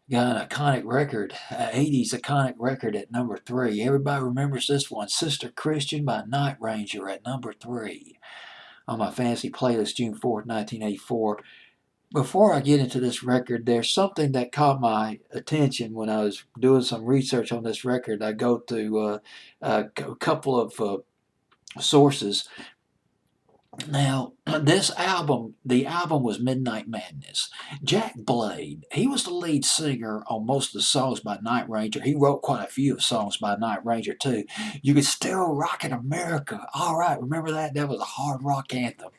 Got an iconic record, 80s iconic record at number 3. Everybody remembers this one, Sister Christian by Night Ranger at number 3 on my fantasy playlist June 4th, 1984. Before I get into this record, there's something that caught my attention when I was doing some research on this record. I go to a couple of sources. Now, this album, the album was Midnight Madness. Jack Blade, he was the lead singer on most of the songs by Night Ranger. He wrote quite a few songs by Night Ranger, too. You Could Still Rock in America. All right, remember that? That was a hard rock anthem.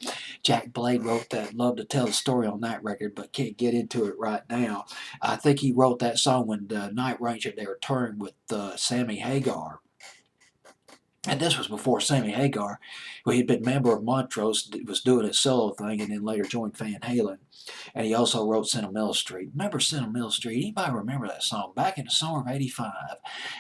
Jack Blade wrote that. Love to tell the story on that record, but can't get into it right now. I think he wrote that song when Night Ranger, they were touring with Sammy Hagar. And this was before Sammy Hagar, who had been a member of Montrose, was doing his solo thing, and then later joined Van Halen. And he also wrote Sentimental Street. Remember Sentimental Street? Anybody remember that song? Back in the summer of '85.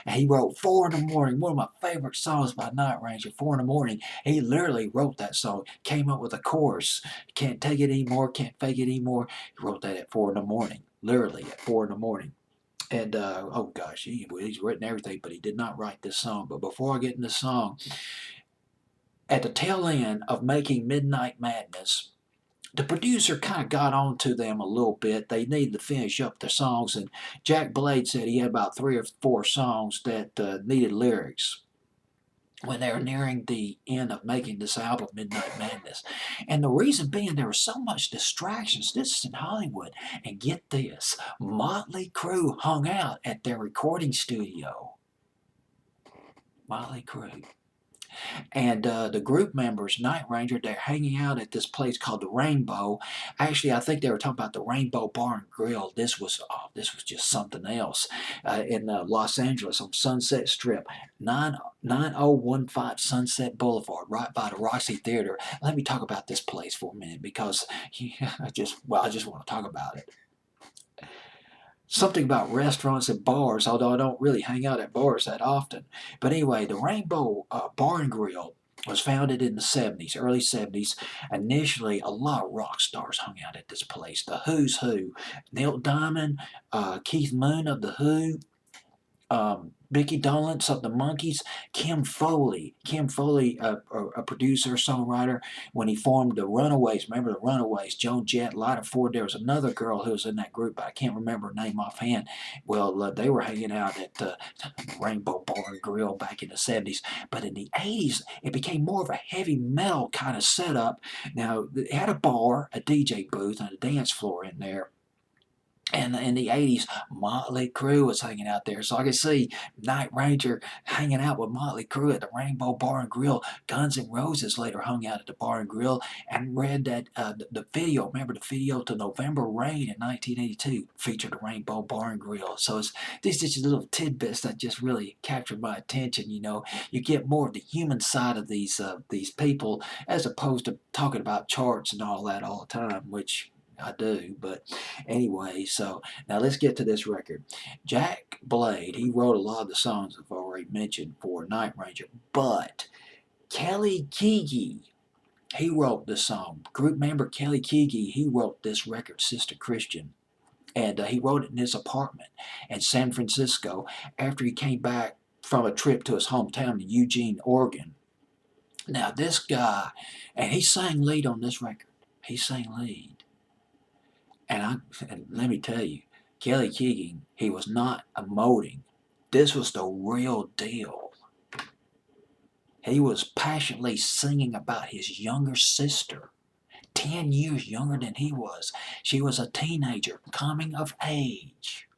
And he wrote 4 in the Morning, one of my favorite songs by Night Ranger, 4 in the Morning. He literally wrote that song, came up with a chorus. Can't take it anymore, can't fake it anymore. He wrote that at 4 in the morning, literally at 4 in the morning. And oh gosh, he's written everything, but he did not write this song. But before I get in the song, at the tail end of making Midnight Madness, the producer kind of got on to them a little bit. They needed to finish up their songs, and Jack Blade said he had about 3 or 4 songs that needed lyrics when they were nearing the end of making this album, Midnight Madness. And the reason being, there was so much distractions. This is in Hollywood. And get this, Motley Crue hung out at their recording studio. Motley Crue. And the group members, Night Ranger, they're hanging out at this place called the Rainbow. Actually, I think they were talking about the Rainbow Bar and Grill. This was just something else in Los Angeles on Sunset Strip, 9015 Sunset Boulevard, right by the Roxy Theater. Let me talk about this place for a minute because I just want to talk about it. Something about restaurants and bars, although I don't really hang out at bars that often. But anyway, the Rainbow Bar and Grill was founded in the 70s, early 70s. Initially, a lot of rock stars hung out at this place. The Who's Who, Neil Diamond, Keith Moon of The Who, Mickey Dolenz of the Monkees, Kim Foley, a producer, songwriter, when he formed the Runaways. Remember the Runaways? Joan Jett, Lita Ford. There was another girl who was in that group, but I can't remember her name offhand. Well, they were hanging out at Rainbow Bar and Grill back in the 70s. But in the 80s, it became more of a heavy metal kind of setup. Now, it had a bar, a DJ booth, and a dance floor in there. And in the 80s, Motley Crue was hanging out there. So I could see Night Ranger hanging out with Motley Crue at the Rainbow Bar and Grill. Guns N' Roses later hung out at the Bar and Grill and read that the video, remember the video to November Rain in 1982 featured the Rainbow Bar and Grill. So these are just little tidbits that just really captured my attention. You know, you get more of the human side of these people as opposed to talking about charts and all that all the time, which I do, but anyway, so now let's get to this record. Jack Blade, he wrote a lot of the songs I've already mentioned for Night Ranger, but Kelly Keagy, he wrote the song. Group member Kelly Keagy, he wrote this record, Sister Christian, and he wrote it in his apartment in San Francisco after he came back from a trip to his hometown in Eugene, Oregon. Now, this guy, and he sang lead on this record. He sang lead. And let me tell you, Kelly Keegan, he was not emoting. This was the real deal. He was passionately singing about his younger sister, 10 years younger than he was. She was a teenager, coming of age.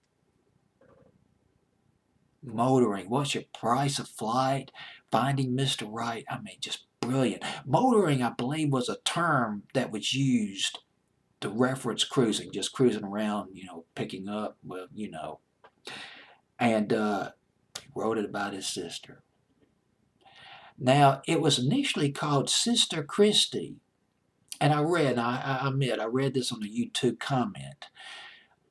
Motoring, what's your price of flight? Finding Mr. Right. I mean, just brilliant. Motoring, I believe, was a term that was used to reference cruising, just cruising around, picking up, and wrote it about his sister. Now, it was initially called Sister Christie, and I admit, I read this on a YouTube comment.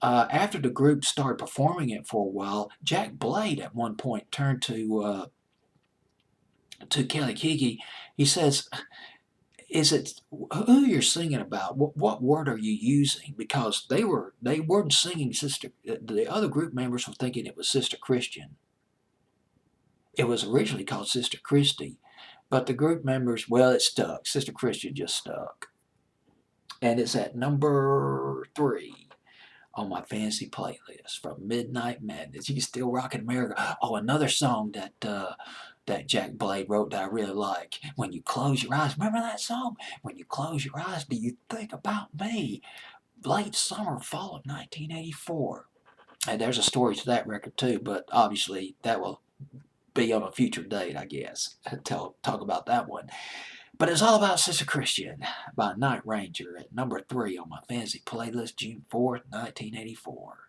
After the group started performing it for a while, Jack Blade at one point turned to Kelly Keagy. He says, is it who you're singing about? What word are you using? Because they weren't singing Sister. The other group members were thinking it was Sister Christian. It was originally called Sister Christy, but the group members, well, it stuck. Sister Christian just stuck, and it's at number 3 on my fantasy playlist from Midnight Madness. You still rocking America? Oh, another song that Jack Blade wrote that I really like. When you close your eyes, remember that song? When you close your eyes, do you think about me? Late summer, fall of 1984. And there's a story to that record too, but obviously that will be on a future date, I guess. Talk about that one. But it's all about Sister Christian by Night Ranger at number 3 on my fantasy playlist, June 4th, 1984.